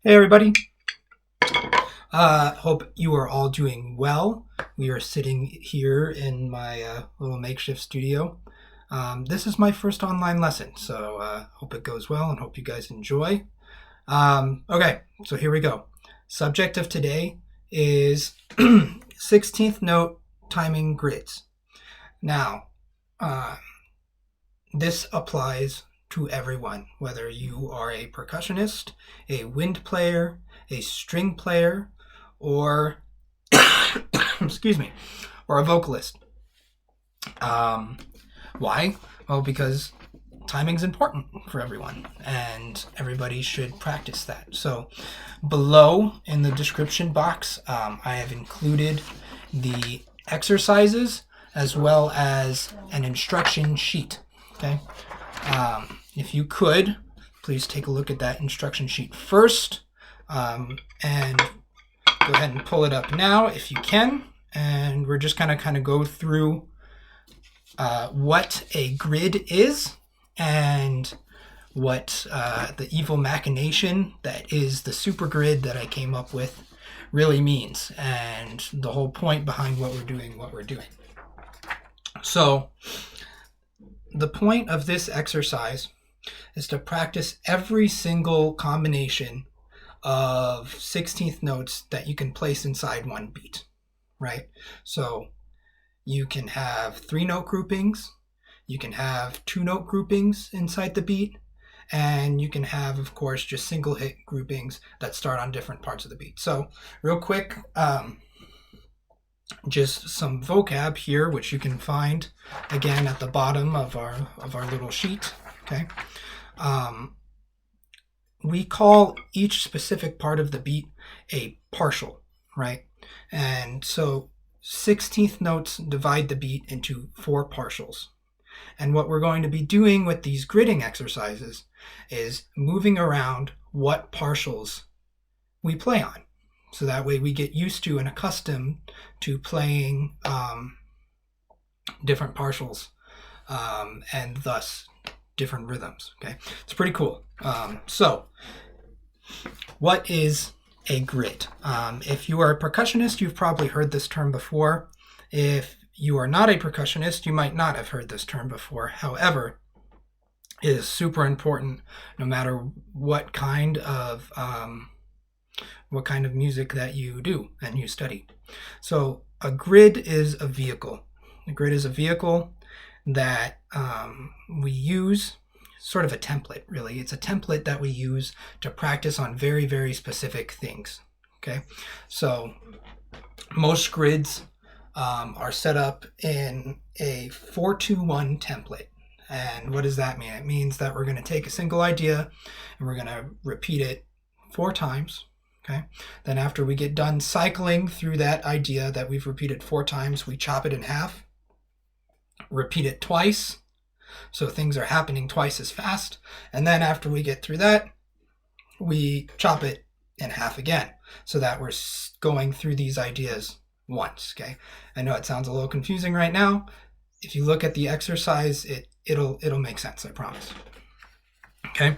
Hey everybody. Hope you are all doing well. We are sitting here in my little makeshift studio. This is my first online lesson, so hope it goes well and hope you guys enjoy. Okay, so here we go. Subject of today is 16th note timing grids. Now, uh, this applies to everyone, whether you are a percussionist, a wind player, a string player, or excuse me, or a vocalist. Um, why? Well, because timing's important for everyone, and everybody should practice that. So, below in the description box, I have included the exercises as well as an instruction sheet. Okay. If you could, please take a look at that instruction sheet first, and go ahead and pull it up now if you can. And we're just going to kind of go through what a grid is and what the evil machination that is the super grid that I came up with really means, and the whole point behind what we're doing. So, the point of this exercise is to practice every single combination of 16th notes that you can place inside one beat, right? So you can have 3-note groupings, you can have 2-note groupings inside the beat, and you can have, of course, just single hit groupings that start on different parts of the beat. So real quick, just some vocab here, which you can find again at the bottom of our little sheet. Okay, we call each specific part of the beat a partial, right? And so 16th notes divide the beat into 4 partials. And what we're going to be doing with these gridding exercises is moving around what partials we play on. So that way we get used to and accustomed to playing different partials, and thus different rhythms. Okay, it's pretty cool. So, what is a grid? If you are a percussionist, you've probably heard this term before. If you are not a percussionist, you might not have heard this term before. However, it is super important no matter what kind of music that you do and you study. So a grid is a vehicle. A grid is a vehicle that we use, sort of a template, really. It's a template that we use to practice on very, very specific things. Okay, so most grids are set up in a 4-2-1 template. And what does that mean? It means that we're going to take a single idea and we're going to repeat it 4 times. Okay. Then after we get done cycling through that idea that we've repeated 4 times, we chop it in half, repeat it twice, so things are happening twice as fast. And then after we get through that, we chop it in half again, so that we're going through these ideas once. Okay. I know it sounds a little confusing right now. If you look at the exercise, it'll make sense, I promise. Okay.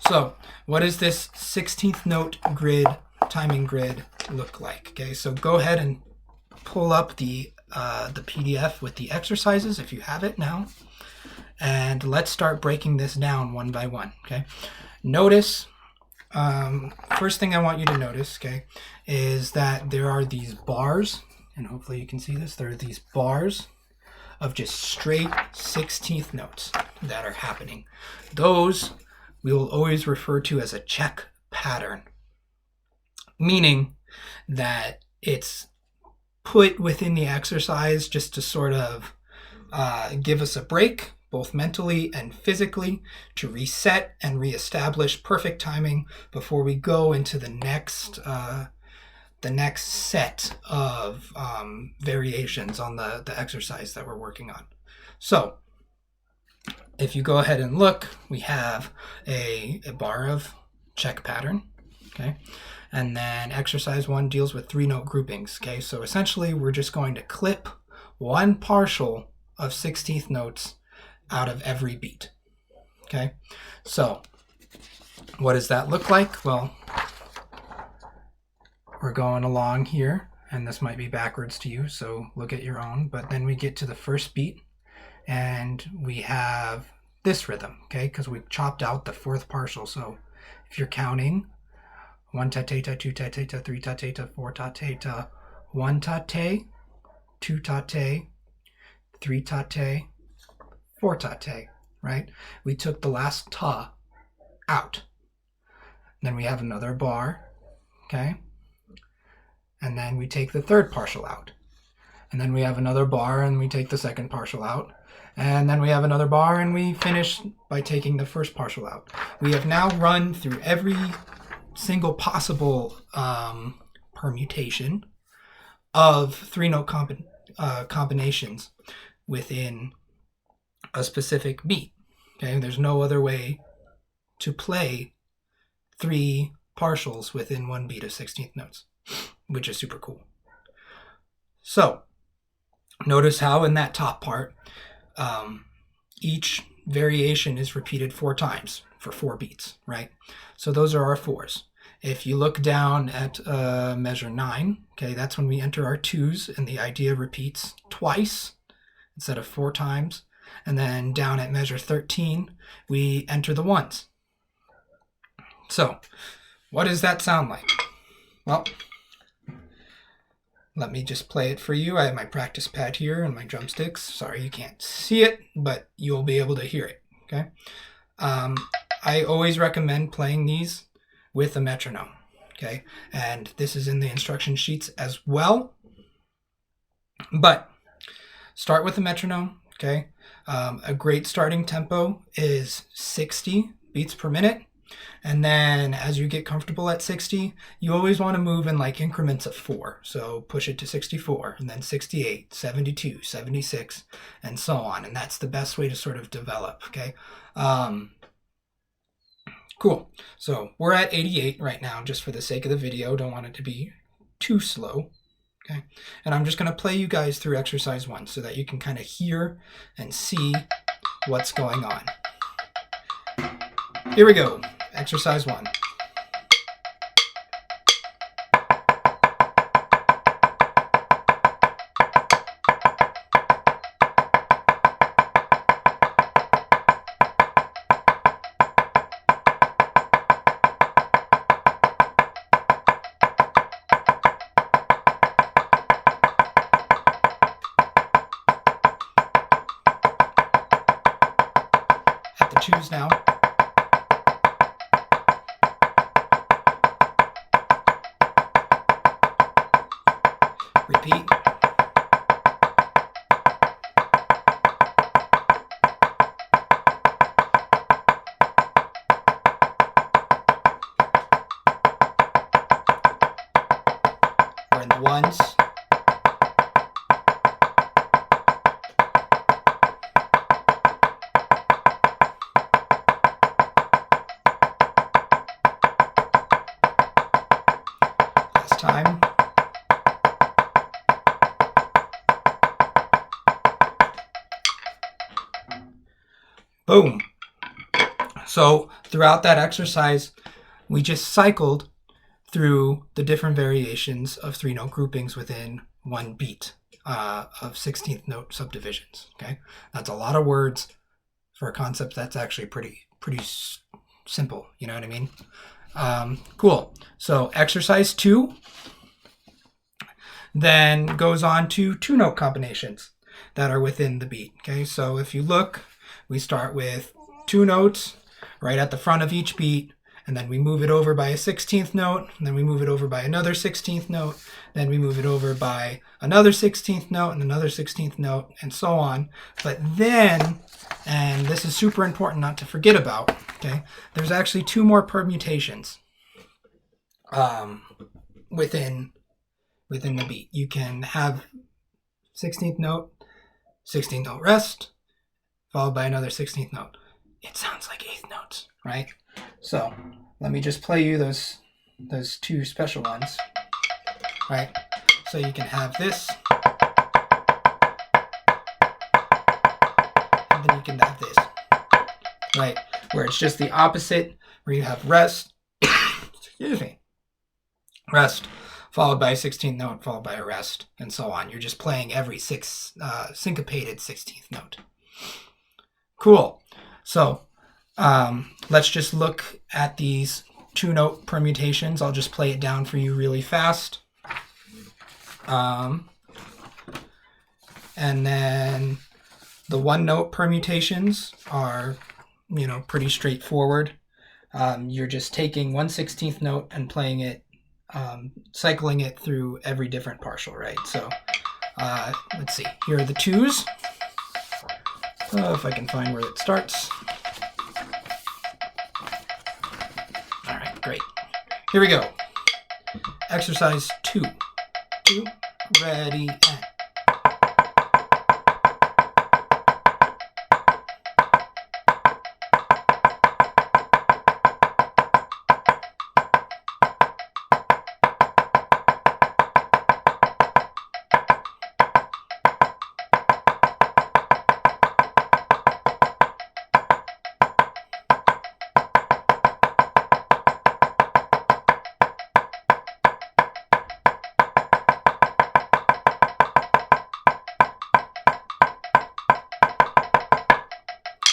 So what does this 16th note grid, timing grid, look like? Okay, so go ahead and pull up the PDF with the exercises if you have it now, and let's start breaking this down one by one. Okay, notice, first thing I want you to notice, okay, is that there are these bars, and hopefully you can see this. There are these bars of just straight 16th notes that are happening. Those we will always refer to as a check pattern, meaning that it's put within the exercise just to sort of give us a break, both mentally and physically, to reset and reestablish perfect timing before we go into the next set of variations on the exercise that we're working on. So if you go ahead and look, we have a bar of check pattern. Okay, and then exercise 1 deals with 3-note groupings. Okay, so essentially we're just going to clip one partial of 16th notes out of every beat. Okay, so what does that look like? Well, we're going along here, and this might be backwards to you, so look at your own. But then we get to the first beat, and we have this rhythm, okay? Because we chopped out the fourth partial. So if you're counting 1 ta ta, 2 ta ta, 3 ta ta, 4 ta ta, 1 ta ta, 2 ta ta, 3 ta ta, 4 ta ta, right? We took the last ta out. Then we have another bar, okay? And then we take the third partial out. And then we have another bar and we take the second partial out. And then we have another bar and we finish by taking the first partial out. We have now run through every single possible permutation of three-note combinations within a specific beat. Okay, there's no other way to play 3 partials within one beat of 16th notes, which is super cool. So notice how in that top part, each variation is repeated 4 times for 4 beats, right? So those are our 4s. If you look down at measure 9, okay, that's when we enter our 2s, and the idea repeats twice instead of 4 times. And then down at measure 13, we enter the 1s. So what does that sound like? Well, let me just play it for you. I have my practice pad here and my drumsticks. Sorry you can't see it, but you'll be able to hear it, okay? I always recommend playing these with a metronome, okay? And this is in the instruction sheets as well. But start with a metronome, okay? A great starting tempo is 60 beats per minute. And then as you get comfortable at 60, you always want to move in like increments of 4. So push it to 64, and then 68, 72, 76, and so on. And that's the best way to sort of develop, okay? Cool. So we're at 88 right now, just for the sake of the video. Don't want it to be too slow, okay? And I'm just going to play you guys through exercise 1 so that you can kind of hear and see what's going on. Here we go. Exercise 1. At the 2s now. Repeat. We're in the 1s. Last time. Boom. So throughout that exercise, we just cycled through the different variations of 3-note groupings within one beat of 16th note subdivisions. Okay, that's a lot of words for a concept that's actually pretty simple. You know what I mean? Cool. So exercise 2 then goes on to 2-note combinations that are within the beat. Okay, so if you look, we start with 2 notes right at the front of each beat, and then we move it over by a 16th note, and then we move it over by another 16th note, then we move it over by another 16th note and another 16th note, and so on. But then, and this is super important not to forget about, okay, there's actually 2 more permutations within the beat. You can have 16th note rest, followed by another 16th note. It sounds like 8th notes, right? So let me just play you those 2 special ones, right? So you can have this, and then you can have this, right? Where it's just the opposite, where you have rest, excuse me, rest, followed by a 16th note, followed by a rest, and so on. You're just playing every syncopated 16th note. Cool. So let's just look at these 2-note permutations. I'll just play it down for you really fast. And then the 1-note permutations are, pretty straightforward. You're just taking 1/16th note and playing it, cycling it through every different partial, right? So let's see. Here are the 2s. If I can find where it starts. All right, great. Here we go. Exercise 2. 2, ready, and.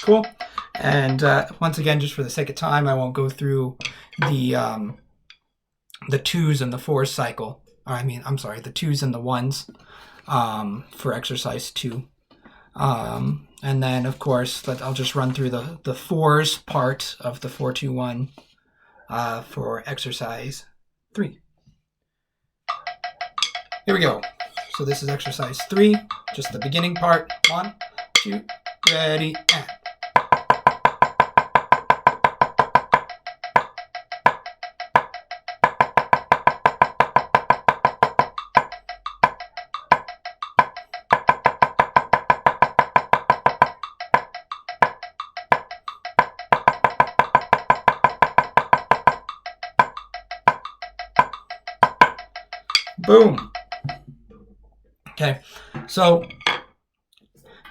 Cool. And once again, just for the sake of time, I won't go through the 2s and the 4s cycle. I'm sorry, the 2s and the 1s for exercise 2. And then, of course, I'll just run through the 4s part of the 4-2-1 for exercise 3. Here we go. So this is exercise 3, just the beginning part. 1, 2, ready, and. Boom. Okay, so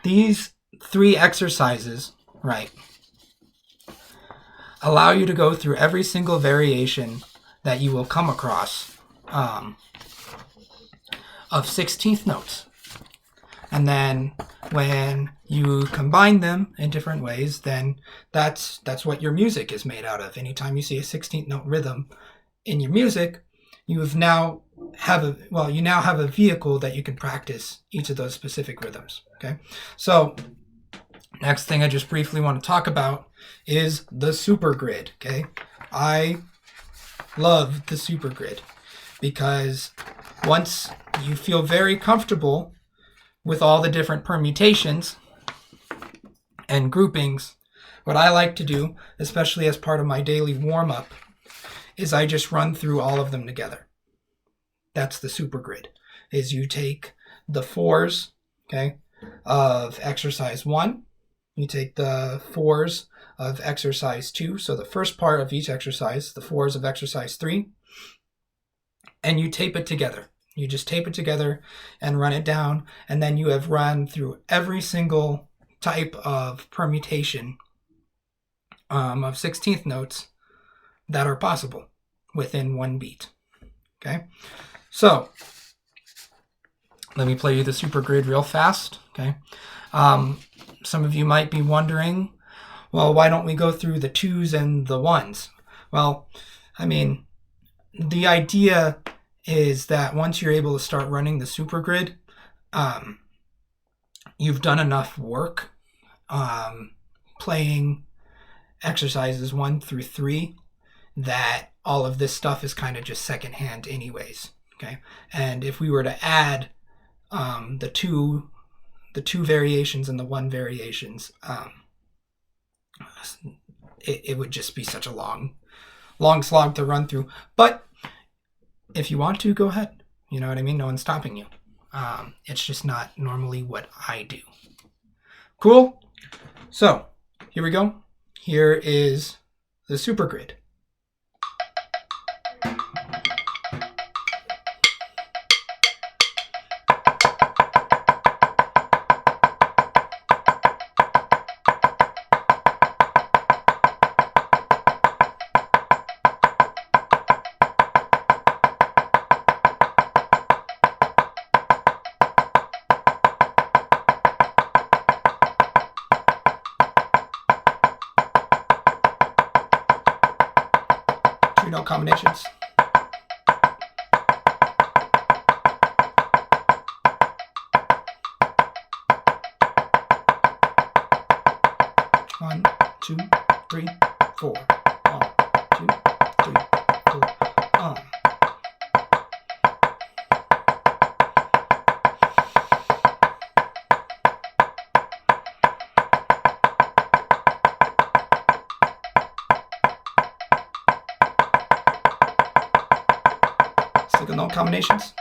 these 3 exercises, right, allow you to go through every single variation that you will come across of 16th notes. And then when you combine them in different ways, then that's what your music is made out of. Anytime you see a 16th note rhythm in your music, you now have a vehicle that you can practice each of those specific rhythms. Okay, so next thing I just briefly want to talk about is the super grid. Okay, I love the super grid because once you feel very comfortable with all the different permutations and groupings, what I like to do, especially as part of my daily warm-up, is I just run through all of them together. That's the super grid, is you take the 4s, okay, of exercise 1, you take the 4s of exercise 2, so the first part of each exercise, the 4s of exercise 3, and you tape it together. You just tape it together and run it down, and then you have run through every single type of permutation of 16th notes that are possible within one beat. Okay, so let me play you the super grid real fast. Okay, some of you might be wondering, well, why don't we go through the 2s and the 1s? Well, the idea is that once you're able to start running the super grid, you've done enough work playing exercises 1 through 3 that all of this stuff is kind of just secondhand anyways. Okay, and if we were to add the two variations and the 1 variations, it would just be such a long slog to run through. But if you want to, go ahead. You know what I mean? No one's stopping you. It's just not normally what I do. Cool? So, here we go. Here is the super grid. 3-note combinations. One, two, three, four. 1, 2, 3, 4. Single note combinations.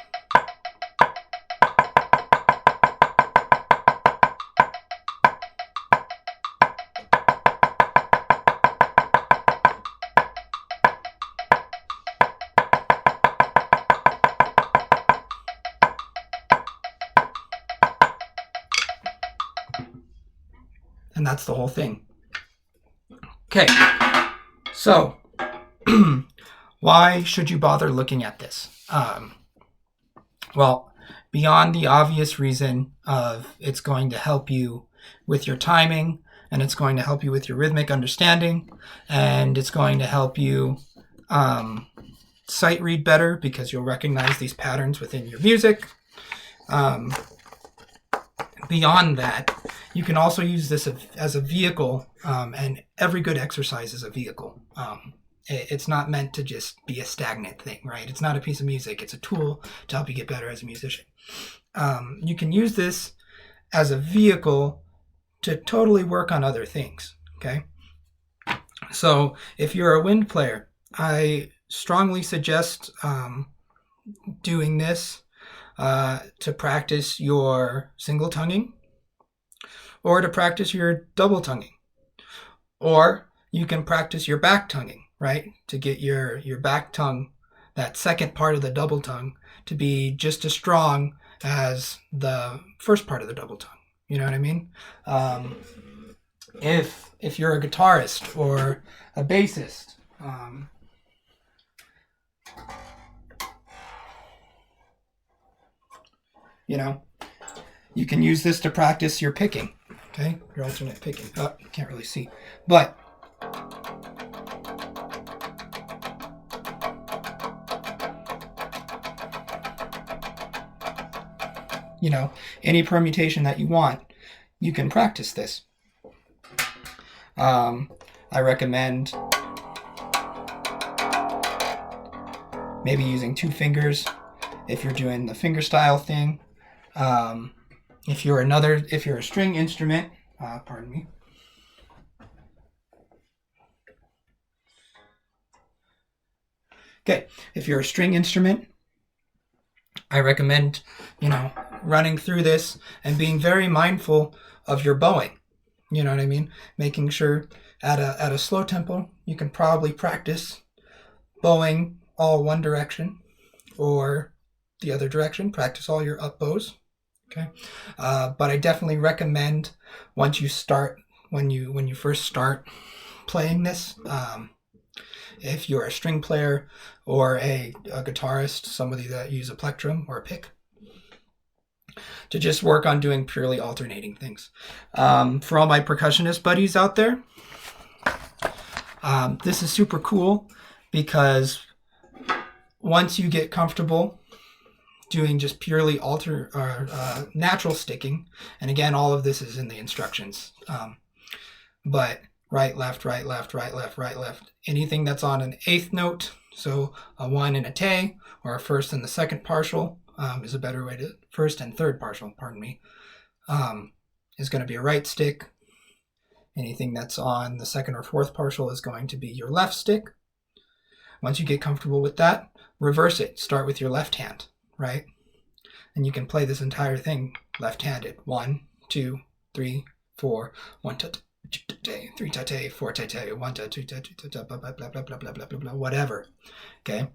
And that's the whole thing. Okay, so why should you bother looking at this? Well, beyond the obvious reason of it's going to help you with your timing, and it's going to help you with your rhythmic understanding, and it's going to help you sight read better because you'll recognize these patterns within your music. Beyond that, you can also use this as a vehicle, and every good exercise is a vehicle. It's not meant to just be a stagnant thing, right? It's not a piece of music. It's a tool to help you get better as a musician. You can use this as a vehicle to totally work on other things, okay? So if you're a wind player, I strongly suggest doing this to practice your single tonguing, or to practice your double tonguing, or you can practice your back tonguing, right? To get your back tongue, that second part of the double tongue, to be just as strong as the first part of the double tongue. You know what I mean? If you're a guitarist or a bassist, you know, you can use this to practice your picking, okay? Your alternate picking. Oh, you can't really see. But you know, any permutation that you want, you can practice this. I recommend maybe using 2 fingers if you're doing the fingerstyle thing. If you're a string instrument, pardon me. Okay, if you're a string instrument, I recommend, running through this and being very mindful of your bowing. You know what I mean? Making sure at a slow tempo, you can probably practice bowing all one direction or the other direction. Practice all your up bows. Okay, but I definitely recommend when you first start playing this, if you're a string player or a guitarist, somebody that uses a plectrum or a pick, to just work on doing purely alternating things. For all my percussionist buddies out there, this is super cool because once you get comfortable doing just purely natural sticking, and again, all of this is in the instructions, but right, left, right, left, right, left, right, left, anything that's on an 8th note, so a 1 and a te, or a first and the second partial, is a better way to, first and third partial, pardon me, is going to be a right stick. Anything that's on the second or fourth partial is going to be your left stick. Once you get comfortable with that, reverse it. Start with your left hand, right? And you can play this entire thing left-handed. 1, 2, 3, 4, 1 ta ta 3 ta ta 4 ta ta 1 ta 2 ta 2 ta ta blah blah blah blah blah blah blah blah blah, whatever. Okay.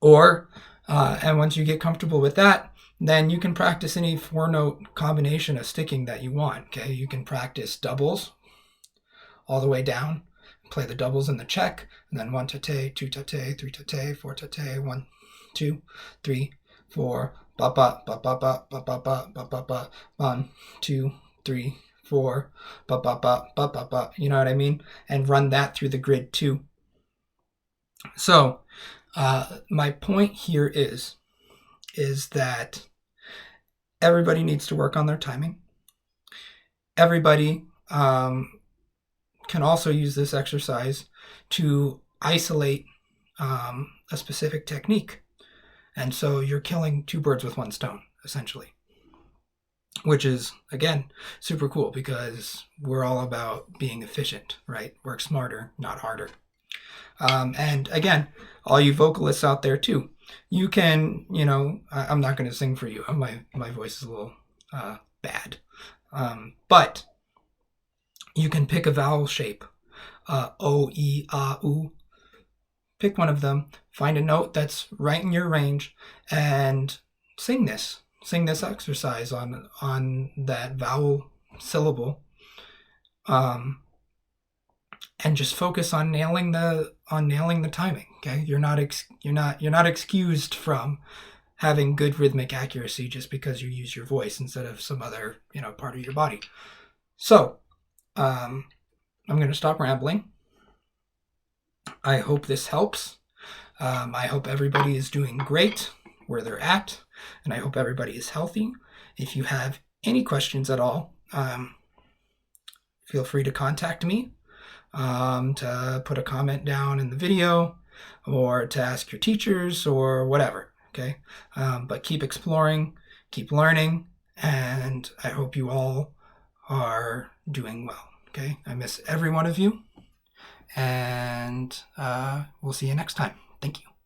Or and once you get comfortable with that, then you can practice any 4-note combination of sticking that you want. Okay, you can practice doubles all the way down, play the doubles in the check, and then 1 ta ta 2 ta ta 3 ta ta 4 ta ta 1 2 3 4 ba ba ba ba ba ba ba ba ba ba ba 1 2 3 4 ba ba ba ba ba ba. You know what I mean? And run that through the grid too. So my point here is that everybody needs to work on their timing. Everybody can also use this exercise to isolate a specific technique. And so you're killing two birds with one stone, essentially, which is, again, super cool because we're all about being efficient, right? Work smarter, not harder. And again, all you vocalists out there too, you can, I'm not going to sing for you. My voice is a little bad. But you can pick a vowel shape, O, E, A, U. Pick one of them, find a note that's right in your range, and sing this. Sing this exercise on that vowel syllable, and just focus on nailing the timing. Okay, you're not excused from having good rhythmic accuracy just because you use your voice instead of some other part of your body. So I'm going to stop rambling. I hope this helps. I hope everybody is doing great where they're at, and I hope everybody is healthy. If you have any questions at all, feel free to contact me, to put a comment down in the video, or to ask your teachers, or whatever, okay? But keep exploring, keep learning, and I hope you all are doing well, okay? I miss every one of you, and we'll see you next time. Thank you.